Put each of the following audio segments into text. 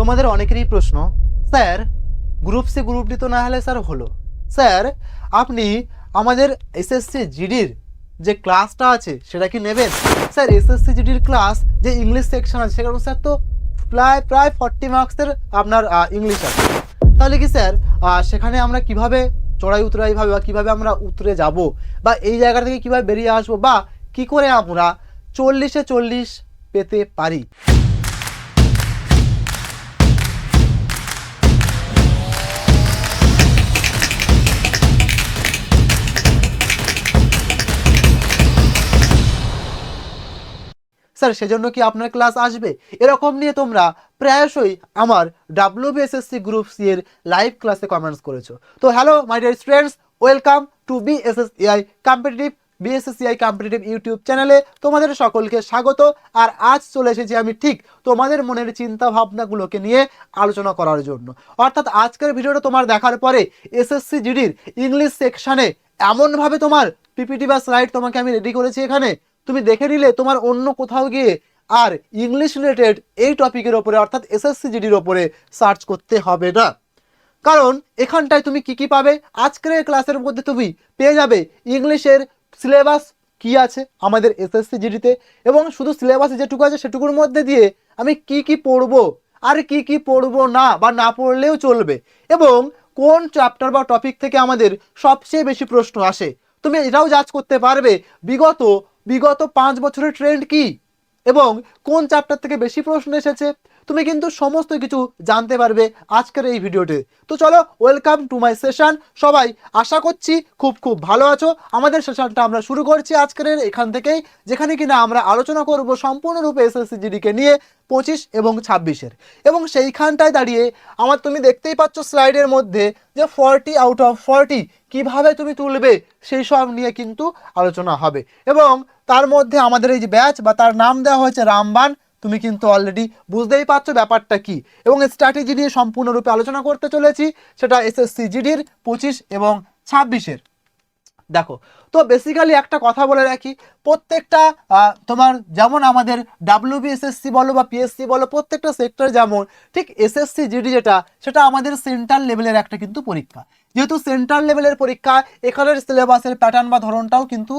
তোমাদের অনেকেরই প্রশ্ন, sir group C group D তো না হলে স্যার হলো, স্যার আপনি আমাদের এসএসসি জিডির যে ক্লাসটা আছে সেটা কি নেবেন? স্যার এসএসসি জিডির ক্লাস যে ইংলিশ সেকশন আছে সেখানে স্যার তো প্রায় 40 মার্কসের আপনার ইংলিশ আছে, তাহলে কি স্যার সেখানে আমরা কিভাবে চড়াই উতরাইভাবে বা কীভাবে আমরা উতরে যাব বা এই জায়গা থেকে কীভাবে বেরিয়ে আসবো বা কি করে আমরা 40-এ 40 পেতে পারি? স্যার সেজন্য কি আপনার ক্লাস আসবে? এরকম নিয়ে তোমরা প্রায়শই আমার WBSSC গ্রুপ সি এর লাইভ ক্লাসে কমেন্টস করেছো। তো hello my dear students, welcome to BSSCI competitive YouTube চ্যানেলে তোমাদের সকলকে স্বাগত। আর আজ চলে এসেছি আমি ঠিক তোমাদের মনের চিন্তা ভাবনাগুলোকে নিয়ে আলোচনা করার জন্য। অর্থাৎ আজকের ভিডিওটা তোমার দেখার পরে এসএসসি জিডির ইংলিশ সেকশানে এমনভাবে তোমার পিপিটি বা স্লাইড তোমাকে আমি রেডি করেছি, এখানে তুমি দেখে নিলে তোমার অন্য কোথাও গিয়ে আর ইংলিশ রিলেটেড এই টপিকের ওপরে অর্থাৎ এসএসসি জিডির ওপরে সার্চ করতে হবে না। কারণ এখানটায় তুমি কি পাবে, আজকের এই ক্লাসের মধ্যে তুমি পেয়ে যাবে ইংলিশের সিলেবাস কি আছে আমাদের এসএসসি জিডিতে, এবং শুধু সিলেবাসে যেটুকু আছে সেটুকুর মধ্যে দিয়ে আমি কি পড়বো আর কি পড়বো না বা না পড়লেও চলবে, এবং কোন চ্যাপ্টার বা টপিক থেকে আমাদের সবচেয়ে বেশি প্রশ্ন আসে। তুমি এটাও জাজ করতে পারবে বিগত 5 বছরের ট্রেন্ড কি এবং কোন চ্যাপ্টার থেকে বেশি প্রশ্ন এসেছে। তুমি কিন্তু সমস্ত কিছু জানতে পারবে আজকের এই ভিডিওতে। তো চলো, ওয়েলকাম টু মাই সেশন। সবাই আশা করছি খুব ভালো আছো। আমাদের সেশনটা আমরা শুরু করছি আজকের এখান থেকেই, যেখানে কিনা আমরা আলোচনা করব সম্পূর্ণরূপে এসএসসি জিডিকে নিয়ে 25 এবং 26-এর। এবং সেইখানটায় দাঁড়িয়ে তুমি দেখতেই পাচ্ছ স্লাইডের মধ্যে যে 40 আউট অফ 40 কিভাবে তুমি তুলবে সেই সব নিয়ে কিন্তু আলোচনা হবে। এবং তার মধ্যে আমাদের এই যে ব্যাচ বা তার নাম দেওয়া হয়েছে রামবান, তুমি কিন্তু অলরেডি বুঝতেই পারছো ব্যাপারটা কি, এবং স্ট্র্যাটেজি নিয়ে সম্পূর্ণরূপে আলোচনা করতে চলেছি, সেটা এসএসসি জিডির 25 এবং 26-এর। দেখো, তো বেসিক্যালি একটা কথা বলে রাখি, প্রত্যেকটা তোমার যেমন আমাদের WBSSC বলো বা পিএসসি বলো, প্রত্যেকটা সেক্টর যেমন, ঠিক এসএসসি জিডি সেটা আমাদের সেন্ট্রাল লেভেলের একটা কিন্তু পরীক্ষা। যেহেতু সেন্ট্রাল লেভেলের পরীক্ষা, এখানের সিলেবাসের প্যাটার্ন বা ধরনটাও কিন্তু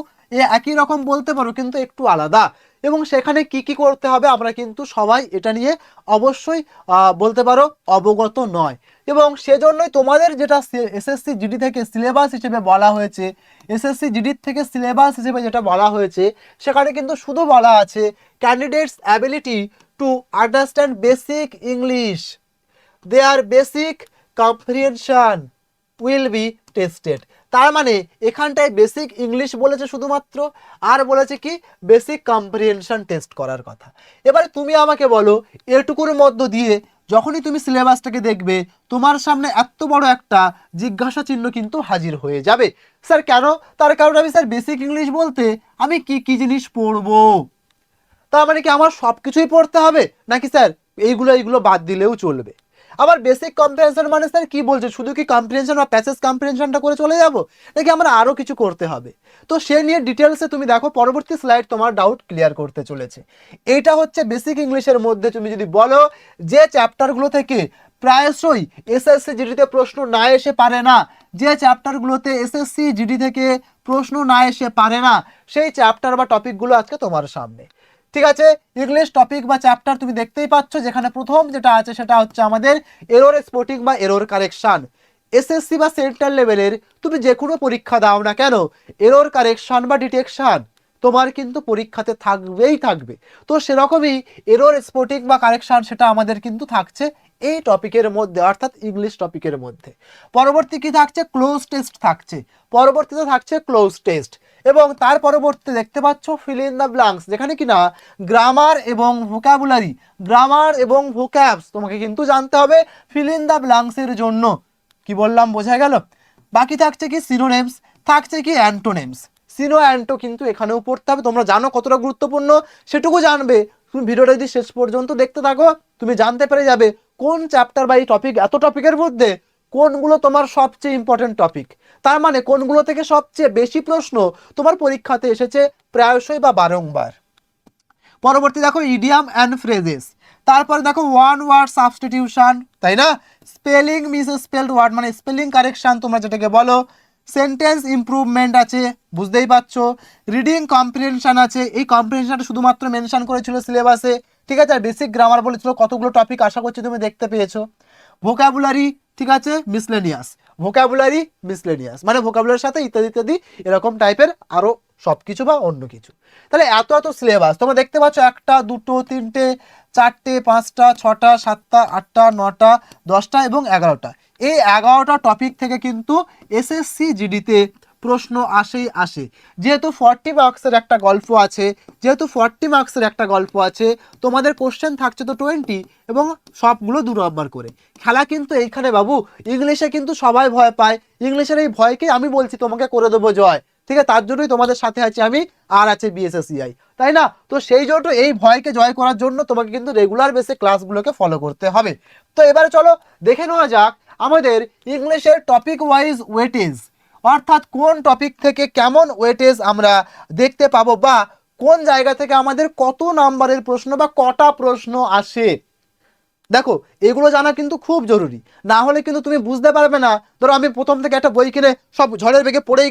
একই রকম বলতে পারো, কিন্তু একটু আলাদা। এবং সেখানে কি করতে হবে আমরা কিন্তু সবাই এটা নিয়ে অবশ্যই বলতে পারো অবগত নয়। এবং সেজন্যই তোমাদের যেটা এসএসসি জিডি থেকে সিলেবাস হিসেবে বলা হয়েছে, এসএসসি জিডির থেকে সিলেবাস হিসেবে যেটা বলা হয়েছে, সেখানে কিন্তু শুধু বলা আছে candidates ability to understand basic English, their basic comprehension will be tested. তার মানে এখানটায় বেসিক ইংলিশ বলেছে শুধুমাত্র, আর বলেছে কি বেসিক কম্প্রিহেনশন টেস্ট করার কথা। এবারে তুমি আমাকে বলো, এটুকুর মধ্য দিয়ে যখনই তুমি সিলেবাসটাকে দেখবে, তোমার সামনে এত বড় একটা জিজ্ঞাসা চিহ্ন কিন্তু হাজির হয়ে যাবে। স্যার কেন? তার কারণ আমি স্যার বেসিক ইংলিশ বলতে আমি কি জিনিস পড়বো? তার মানে কি আমার সব কিছুই পড়তে হবে, নাকি স্যার এইগুলো বাদ দিলেও চলবে? আবার বেসিক কম্প্রিহেনশন মানে স্যার কি বলছে, শুধু কি কম্প্রিহেনশন বা প্যাসেজ কম্প্রিহেনশনটা করে চলে যাব, নাকি আমরা আরও কিছু করতে হবে? তো সে নিয়ে ডিটেলসে তুমি দেখো, পরবর্তী স্লাইড তোমার ডাউট ক্লিয়ার করতে চলেছে। এইটা হচ্ছে বেসিক ইংলিশের মধ্যে তুমি যদি বলো যে চ্যাপ্টারগুলো থেকে প্রায়শই এসএসসি জিডিতে প্রশ্ন না এসে পারে না, যে চ্যাপ্টারগুলোতে এসএসসি জিডি থেকে প্রশ্ন না এসে পারে না, সেই চ্যাপ্টার বা টপিকগুলো আজকে তোমার সামনে। ঠিক আছে, ইংলিশ টপিক বা চ্যাপ্টার তুমি দেখতেই পাচ্ছ, যেখানে প্রথম যেটা আছে সেটা হচ্ছে আমাদের এরর স্পটিং বা এরর কারেকশন। এসএসসি বা সেন্ট্রাল লেভেলের তুমি যে কোনো পরীক্ষা দাও না কেন, এরর কারেকশন বা ডিটেকশন তোমার কিন্তু পরীক্ষাতে থাকবে। তো সেরকমই এরর স্পটিং বা কারেকশন সেটা আমাদের কিন্তু থাকছে এই টপিকের মধ্যে, অর্থাৎ ইংলিশ টপিকের মধ্যে। পরবর্তী কি থাকছে? ক্লোজ টেস্ট থাকছে, পরবর্তীতে থাকছে ক্লোজ টেস্ট। এবং তার পরবর্তীতে দেখতে পাচ্ছ ফিল ইন দ্য ব্ল্যাঙ্কস, যেখানে কিনা গ্রামার এবং ভোকাবুলারি, গ্রামার এবং ভোক্যাবস তোমাকে কিন্তু জানতে হবে ফিল ইন দ্য ব্ল্যাঙ্কসের জন্য। কি বললাম বোঝা গেল? বাকি থাকছে কি সিনোনিমস, থাকছে কি অ্যান্টোনিমস। সিনো অ্যান্টো কিন্তু এখানেও পড়তে হবে, তোমরা জানো কতটা গুরুত্বপূর্ণ সেটুকু জানবে। তুমি ভিডিওটা যদি শেষ পর্যন্ত দেখতে থাকো, তুমি জানতে পেরে যাবে কোন চ্যাপ্টার বা এই টপিক, এত টপিকের মধ্যে কোনগুলো তোমার সবচেয়ে ইম্পর্টেন্ট টপিক। তার মানে কোনগুলো থেকে সবচেয়ে বেশি প্রশ্ন তোমার পরীক্ষাতে এসেছে প্রায়শই বা বারংবার। পরবর্তী দেখো ইডিয়াম অ্যান্ড ফ্রেজেস, তারপরে দেখো ওয়ান ওয়ার্ড সাবস্টিটিউশন, তাই না, স্পেলিং মিস স্পেলড ওয়ার্ড মানে স্পেলিং কারেকশন তোমরা যেটাকে বলো, সেন্টেন্স ইমপ্রুভমেন্ট আছে, বুঝতেই পারছো, রিডিং কম্প্রিহেনশন আছে, এই কম্প্রিহেনশনটা শুধুমাত্র মেনশন করেছিল সিলেবাসে, ঠিক আছে, আর বেসিক গ্রামার বলেছিল, কতগুলো টপিক আশা করছি তুমি দেখতে পেয়েছো, ভোকাবুলারি, ঠিক আছে, মিসলেনিয়াস, ভোকাবুলারি মিসলেনিয়াস মানে ভোকাবুলারির সাথে ইত্যাদি ইত্যাদি এরকম টাইপের আরও সব কিছু বা অন্য কিছু। তাহলে এত এত সিলেবাস তোমরা দেখতে পাচ্ছ, একটা দুটো তিনটে চারটে পাঁচটা ছটা সাতটা আটটা নটা 10টা এবং 11টা, এই 11টা টপিক থেকে কিন্তু এসএসসি জিডিতে প্রশ্ন আসেই আসে। যেহেতু 40 মার্কসের একটা গল্প আছে, তোমাদের কোশ্চেন থাকছে তো 20 এবং সবগুলো 2 নম্বর করে। খেলা কিন্তু এইখানে বাবু, ইংলিশে কিন্তু সবাই ভয় পায়, ইংলিশের এই ভয়কে আমি বলছি তোমাকে করে দেবো জয়, ঠিক আছে, তার জন্যই তোমাদের সাথে আছি আমি, আর আছে বিএসএসসিআই, তাই না? তো সেই জন্য এই ভয়কে জয় করার জন্য তোমাকে কিন্তু রেগুলার বেসে ক্লাসগুলোকে ফলো করতে হবে। তো এবারে চলো দেখে নেওয়া যাক আমাদের ইংলিশের টপিক ওয়াইজ ওয়েটেজ, অর্থাৎ কোন টপিক থেকে কেমন ওয়েটেজ আমরা দেখতে পাবো, বা কোন জায়গা থেকে আমাদের কত নাম্বারের প্রশ্ন বা কটা প্রশ্ন আসে। দেখো এগুলো জানা কিন্তু খুব জরুরি, না হলে কিন্তু তুমি বুঝতে পারবে না। ধরো আমি প্রথম থেকে একটা বই কিনে সব ঝড়ের বেগে পড়েই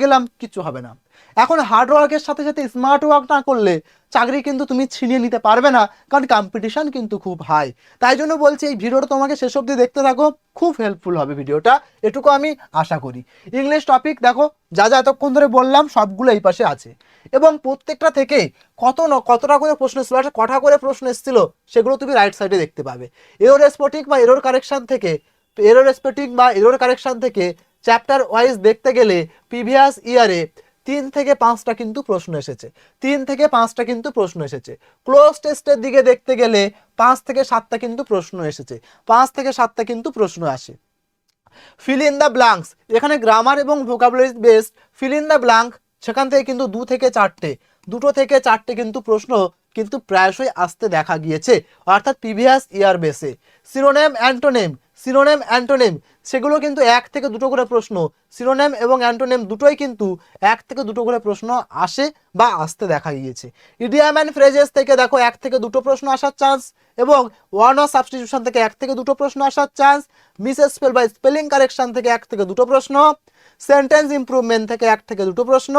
গেলাম, কিচ্ছু হবে না। এখন হার্ড ওয়ার্কের সাথে সাথে স্মার্ট ওয়ার্ক না করলে চাকরি কিন্তু তুমি ছিনিয়ে নিতে পারবে না, কারণ কম্পিটিশন কিন্তু খুব হাই। তাই জন্য বলছি এই ভিডিওটা তোমাকে শেষ অবধি দেখতে থাকো, খুব হেল্পফুল হবে ভিডিওটা, এটুকু আমি আশা করি। ইংলিশ টপিক দেখো যা যা এতক্ষণ ধরে বললাম সবগুলো এই পাশে আছে, এবং প্রত্যেকটা থেকে কতটা করে প্রশ্ন এসেছিল, কটা করে প্রশ্ন এসেছিল সেগুলো তুমি রাইট সাইডে দেখতে পাবে। এরর স্পটিং বা এরর কারেকশন থেকে চ্যাপ্টার ওয়াইজ দেখতে গেলে প্রিভিয়াস ইয়ারে 3 থেকে 5টা কিন্তু প্রশ্ন এসেছে। ক্লোজ টেস্টের দিকে দেখতে গেলে 5 থেকে 7টা কিন্তু প্রশ্ন আসে। ফিল ইন দ্য ব্ল্যাঙ্কস, এখানে গ্রামার এবং vocabulary based fill in the blank, সেখান থেকে কিন্তু 2 থেকে 4টে কিন্তু প্রশ্ন কিন্তু প্রায়শই আসতে দেখা গিয়েছে, অর্থাৎ প্রিভিয়াস ইয়ার বেসে। সিনোনেম অ্যান্টোনিম সেগুলো কিন্তু 1 থেকে 2টো করে প্রশ্ন, সিনোনেম এবং অ্যান্টোনিম দুটোই কিন্তু 1 থেকে 2টো করে প্রশ্ন আসে বা আসতে দেখা গিয়েছে। ইডিয়াম অ্যান্ড ফ্রেজেস থেকে দেখো 1 থেকে 2টো প্রশ্ন আসার চান্স, এবং ওয়ার্ড অফ সাবস্টিটিউশন থেকে 1 থেকে 2টো প্রশ্ন আসার চান্স, মিস স্পেল বা স্পেলিং কারেকশন থেকে 1 থেকে 2টো প্রশ্ন, সেন্টেন্স ইমপ্রুভমেন্ট থেকে 1 থেকে 2টো প্রশ্ন,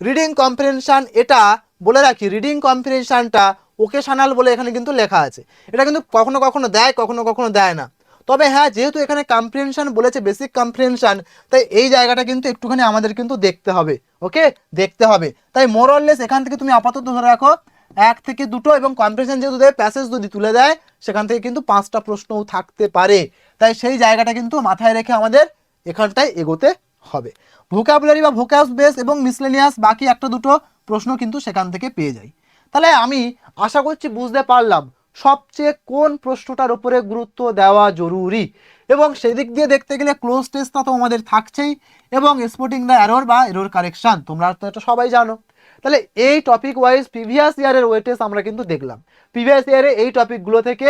রিডিং কম্প্রিহেনশন, এটা বলে রাখি রিডিং কম্প্রিহেনশনটা ওকেশনাল বলে এখানে কিন্তু লেখা আছে, এটা কিন্তু কখনো কখনো দেয় কখনো কখনো দেয় না। তবে হ্যাঁ, যেহেতু এখানে কম্প্রিহেনশন বলেছে, বেসিক কম্প্রিহেনশন, তাই এই জায়গাটা কিন্তু একটুখানি আমাদের কিন্তু দেখতে হবে, ওকে, দেখতে হবে। তাই মোরলেস এখান থেকে তুমি আপাতত ধরে রাখো 1 থেকে 2টো, এবং কম্প্রিহেনশন যেহেতু দেয়, প্যাসেজ যদি তুলে দেয় সেখান থেকে কিন্তু 5টা প্রশ্নও থাকতে পারে, তাই সেই জায়গাটা কিন্তু মাথায় রেখে আমাদের এখানটায় এগোতে হবে। ভোকাবুলারি বা ভোকাবস বেস এবং মিসলেনিয়াস বাকি 1-2টো প্রশ্ন কিন্তু সেখান থেকে পেয়ে যাই। তাহলে আমি আশা করছি বুঝতে পারলাম সবচেয়ে কোন প্রশ্নটার উপরে গুরুত্ব দেওয়া জরুরি, এবং সেদিক দিয়ে দেখতে গেলে ক্লোজ টেস্টটা তো আমাদের থাকছেই, এবং স্পটিং দ্য এরর বা এরর কারেকশন তোমরা তো এটা সবাই জানো। তাহলে এই টপিক ওয়াইজ প্রিভিয়াস ইয়ারের ওয়েটেজ আমরা কিন্তু দেখলাম, প্রিভিয়াস ইয়ারে এই টপিকগুলো থেকে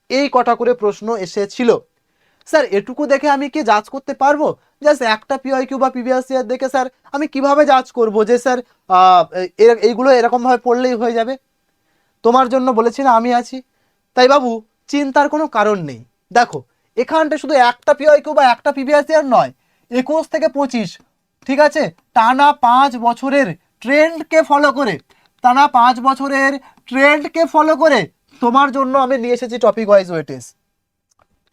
এই কটা করে প্রশ্ন এসেছিল। স্যার এটুকু দেখে আমি কি জাজ করতে পারবো? জাস্ট একটা পিওয়াইকিউ বা প্রিভিয়াস ইয়ার দেখে স্যার আমি কিভাবে জাজ করব যে স্যার এইগুলো এরকমভাবে পড়লেই হয়ে যাবে? তোমার জন্য বলেছি না আমি আছি, তাই বাবু চিন্তার কোনো কারণ নেই। দেখো এখানটা শুধু একটা পিওয়াইকিউ বা একটা প্রিভিয়াস ইয়ার নয়, 21 থেকে 25, ঠিক আছে, টানা 5 বছরের ট্রেন্ডকে ফলো করে তোমার জন্য আমি নিয়ে এসেছি টপিক ওয়াইজ ওয়েটেজ।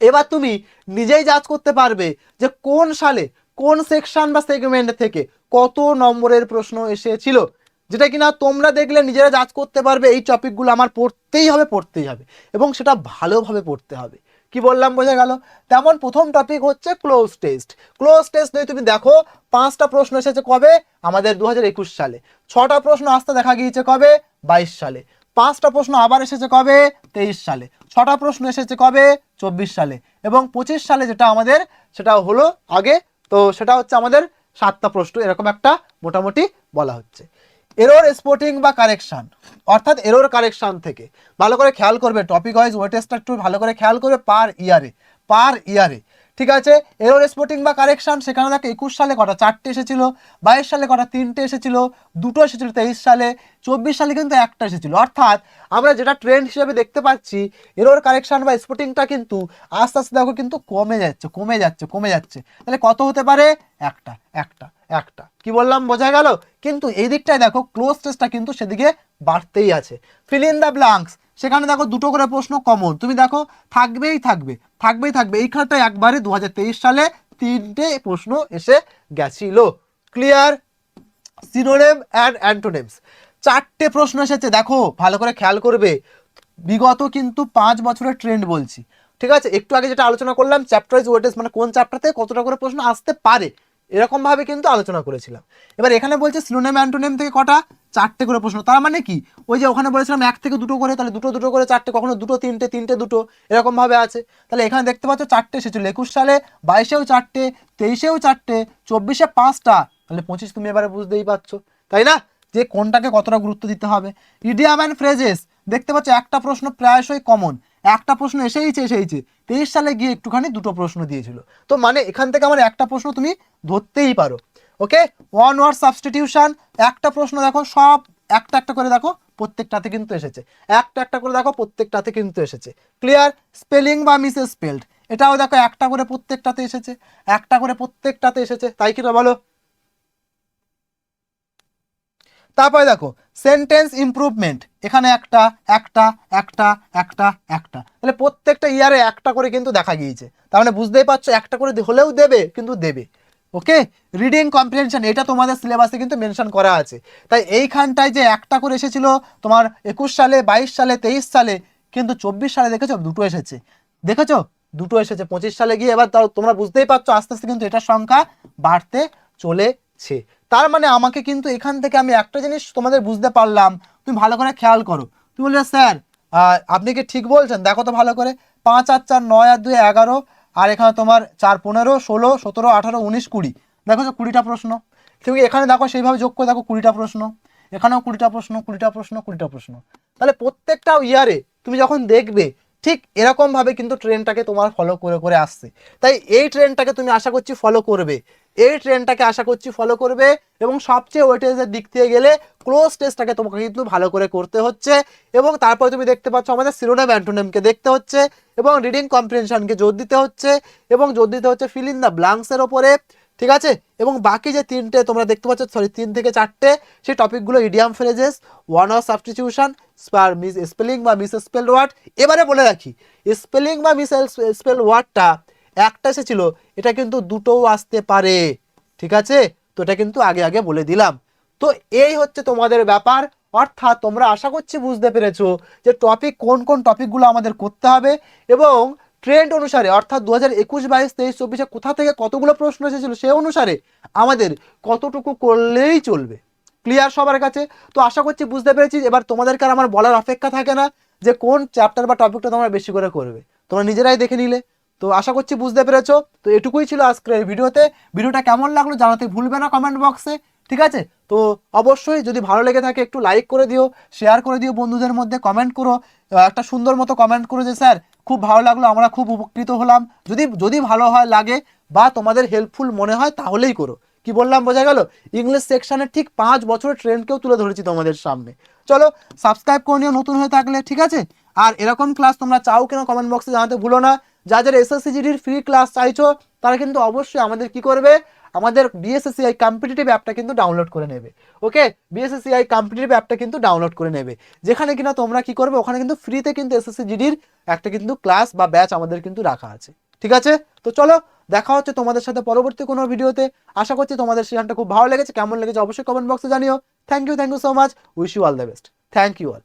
এবার তুমি নিজেই জাজ করতে পারবে যে কোন সালে কোন সেকশন বা সেগমেন্ট থেকে কত নম্বরের প্রশ্ন এসেছিল, যেটা কিনা তোমরা দেখলে নিজেরা জাজ করতে পারবে এই টপিকগুলো আমার পড়তেই হবে, এবং সেটা ভালোভাবে পড়তে হবে। কি বললাম বোঝা গেল? তেমন প্রথম টপিক হচ্ছে ক্লোজ টেস্ট নিয়ে তুমি দেখো 5টা প্রশ্ন এসেছে কবে? আমাদের 2021 সালে। 6টা প্রশ্ন আসতে দেখা গিয়েছে কবে? 22 সালে। 5টা প্রশ্ন আবার এসেছে কবে? 23 সালে। 6টা প্রশ্ন এসেছে কবে? 24 সালে। এবং 25 সালে যেটা আমাদের, সেটা হলো আগে, তো সেটা হচ্ছে আমাদের 7টা প্রশ্ন, এরকম একটা মোটামুটি বলা হচ্ছে। এরর স্পটিং বা কারেকশন, অর্থাৎ এরর কারেকশন থেকে ভালো করে খেয়াল করবে, টপিক ওয়াইজ ওয়েটেজটা একটু ভালো করে খেয়াল করবে, পার ইয়ারে ঠিক আছে। এরর স্পটিং বা কারেকশন, সেখানে দেখো 21 সালে কটা, 4টে এসেছিল, 22 সালে কটা, 3টে এসেছিল, 2টো এসেছিল 23 সালে, 24 সালে কিন্তু একটা এসেছিল। অর্থাৎ আমরা যেটা ট্রেন্ড হিসেবে দেখতে পাচ্ছি, এরর কারেকশন বা স্পটিংটা কিন্তু আস্তে আস্তে দেখো কিন্তু কমে যাচ্ছে, কমে যাচ্ছে, কমে যাচ্ছে। তাহলে কত হতে পারে? একটা, একটা, একটা। কি বললাম, বোঝা গেল? কিন্তু এই দিকটায় দেখো ক্লোজ টেস্টটা কিন্তু সেদিকে বাড়তেই আছে। ফিল ইন দ্য ব্ল্যাঙ্কস, সেখানে দেখো 2টো করে প্রশ্ন কমন, তুমি দেখো থাকবেই থাকবে, থাকবেই থাকবে। এইখানটায় একবারে 2023 সালে 3টে প্রশ্ন এসে গেছিল। ক্লিয়ার? সিনোনিম অ্যান্ড অ্যান্টোনিমস, 4টে প্রশ্ন এসেছে। দেখো ভালো করে খেয়াল করবে, বিগত কিন্তু 5 বছরের ট্রেন্ড বলছি। ঠিক আছে, একটু আগে যেটা আলোচনা করলাম চ্যাপ্টার ওয়াইজ ওয়েটেজ, মানে কোন চ্যাপ্টার থেকে কতটা করে প্রশ্ন আসতে পারে, এরকম ভাবে কিন্তু আলোচনা করেছিলাম। এবার এখানে বলছে সিনোনিম অ্যান্টোনিম থেকে কটা, 4টে করে প্রশ্ন। তার মানে কি, ওই যে ওখানে বলেছিলাম 1 থেকে 2টো করে, তাহলে 2টো 2টো করে 4টে, কখনো 2টো 3টে, 3টে 2টো, এরকম ভাবে আছে। তাহলে এখানে দেখতে পাচ্ছ 4টে এসেছিল 21 সালে, 22-এও 4টে, 23-এও 4টে, 24-এ 5টা, তাহলে 25 তুমি এবারে বুঝতেই পারছো, তাই না, যে কোনটাকে কতটা গুরুত্ব দিতে হবে। ইডিয়াম অ্যান্ড ফ্রেজেস, দেখতে পাচ্ছ একটা প্রশ্ন প্রায়শই কমন, একটা প্রশ্ন এসেইছে 23 সালে গিয়ে একটুখানি 2টো প্রশ্ন দিয়েছিল। তো মানে এখান থেকে আমার একটা প্রশ্ন তুমি ধরতেই পারো। ওকে, ওয়ান ওয়ার্ড সাবস্টিটিউশন, একটা প্রশ্ন দেখো সব একটা একটা করে দেখো প্রত্যেকটাতে কিন্তু এসেছে, একটা একটা করে দেখো প্রত্যেকটাতে কিন্তু এসেছে। ক্লিয়ার? স্পেলিং বা মিস স্পেলড, এটাও দেখো একটা করে প্রত্যেকটাতে এসেছে, একটা করে প্রত্যেকটাতে এসেছে, তাই কিনা বলো? তারপরে দেখো সেন্টেন্স ইমপ্রুভমেন্ট, এখানে একটা, একটা, একটা, একটা, একটা, তাহলে প্রত্যেকটা ইয়ারে একটা করে কিন্তু দেখা গিয়েছে। তার মানে বুঝতেই পারছো একটা করে হলেও দেবে, কিন্তু দেবে। ওকে, রিডিং কম্প্রিহেনশন, এটা তোমাদের সিলেবাসে কিন্তু মেনশন করা আছে। তাই এইখানটায় যে একটা করে এসেছিল তোমার 21 সালে, 22 সালে, 23 সালে, কিন্তু 24 সালে দেখেছো 2টো এসেছে, দেখেছো 2টো এসেছে। 25 সালে গিয়ে এবার তাও তোমরা বুঝতেই পারছো আস্তে আস্তে কিন্তু এটার সংখ্যা বাড়তে চলেছে। তার মানে আমাকে কিন্তু এখান থেকে আমি একটা জিনিস তোমাদের বুঝতে পারলাম, তুমি ভালো করে খেয়াল করো। তুমি বললে স্যার আপনি কি ঠিক বলছেন, দেখো তো ভালো করে, 5 আর 4 9 আর 2 11, আর এখানে তোমার 4 15 16 17 18 19 20, দেখো তো 20টা প্রশ্ন। তুমি এখানে দেখো সেইভাবে যোগ করে দেখো 20টা প্রশ্ন, এখানেও 20টা প্রশ্ন, 20টা প্রশ্ন, 20টা প্রশ্ন। তাহলে প্রত্যেকটা ইয়ারে তুমি যখন দেখবে ঠিক এরকম ভাবে কিন্তু ট্রেনটাকে তোমার ফলো করে করে আসছে। তাই এই ট্রেনটাকে তুমি আশা করছি ফলো করবে, এই ট্রেনটাকে আশা করছি ফলো করবে। এবং সবচেয়ে ওয়েটেজের দিক থেকে গেলে ক্লোজ টেস্টটাকে তোমাকে কিন্তু ভালো করে করতে হচ্ছে। এবং তারপরে তুমি দেখতে পাচ্ছ আমাদের সিনোনিম অ্যান্টোনিমকে দেখতে হচ্ছে, এবং রিডিং কম্প্রিহেনশনকে জোর দিতে হচ্ছে, এবং জোর দিতে হচ্ছে ফিল ইন দ্য ব্ল্যাঙ্কসের ওপরে। ঠিক আছে, এবং বাকি যে 3টে তোমরা দেখতে পাচ্ছ, সরি 3 থেকে 4টে, সেই টপিকগুলো idiom phrases, one of substitution, miss spelling বা মিস স্পেল ওয়ার্ড। এবারে বলে রাখি, স্পেলিং বা মিস স্পেল ওয়ার্ডটা একটা এসেছিল, এটা কিন্তু 2টোও আসতে পারে। ঠিক আছে, তো এটা কিন্তু আগে আগে বলে দিলাম। তো এই হচ্ছে তোমাদের ব্যাপার। অর্থাৎ তোমরা আশা করছি বুঝতে পেরেছো যে টপিক কোন কোন টপিকগুলো আমাদের করতে হবে, এবং ট্রেন্ড অনুসারে, অর্থাৎ 2021 22 23 24-এ কোথা থেকে কতগুলো প্রশ্ন এসেছিল সেই অনুসারে আমাদের কতটুকু করলেই চলবে। ক্লিয়ার সবার কাছে? তো আশা করছি বুঝতে পেরেছি। এবার তোমাদেরকে আর আমার বলার অপেক্ষা থাকে না যে কোন চ্যাপ্টার বা টপিকটা তোমরা বেশি করে করবে, তোমরা নিজেরাই দেখে নিলে। তো আশা করছি বুঝতে পেরেছো। তো এটুকুই ছিল আজকের ভিডিওতে। ভিডিওটা কেমন লাগলো জানাতে ভুলবে না কমেন্ট বক্সে। ঠিক আছে, তো অবশ্যই যদি ভালো লেগে থাকে একটু লাইক করে দিও, শেয়ার করে দিও বন্ধুদের মধ্যে, কমেন্ট করো, একটা সুন্দর মতো কমেন্ট করো যে স্যার খুব ভালো লাগলো, আমরা খুব উপকৃত হলাম। যদি যদি ভালো হয় লাগে বা তোমাদের হেল্পফুল মনে হয় তাহলেই করো। কি বললাম বোঝা গেল? ইংলিশ সেকশনের ঠিক 5 বছরের ট্রেন্ডকেও তুলে ধরেছি তোমাদের সামনে। চলো সাবস্ক্রাইব করে নিও নতুন হয়ে থাকলে। ঠিক আছে, আর এরকম ক্লাস তোমরা চাও কেন কমেন্ট বক্সে জানাতে ভুলো না। যাদের এসএসসি জিডির ফ্রি ক্লাস চাইছো তারা কিন্তু অবশ্যই আমাদের কি করবে, আমাদের বিএসএসসিআই কম্পিটিটিভ অ্যাপটা কিন্তু ডাউনলোড করে নেবে। ওকে, বিএসএসসিআই কম্পিটিটিভ অ্যাপটা কিন্তু ডাউনলোড করে নেবে, যেখানে কিনা তোমরা কি করবে, ওখানে কিন্তু ফ্রিতে কিন্তু এসএসসি জিডির একটা কিন্তু ক্লাস বা ব্যাচ আমাদের কিন্তু রাখা আছে। ঠিক আছে, তো চলো দেখা হচ্ছে তোমাদের সাথে পরবর্তী কোনো ভিডিওতে। আশা করছি তোমাদের সেশনটা খুব ভালো লেগেছে, কেমন লেগেছে অবশ্যই কমেন্ট বক্সে জানিও। Thank you so much, wish you all the best. Thank you all.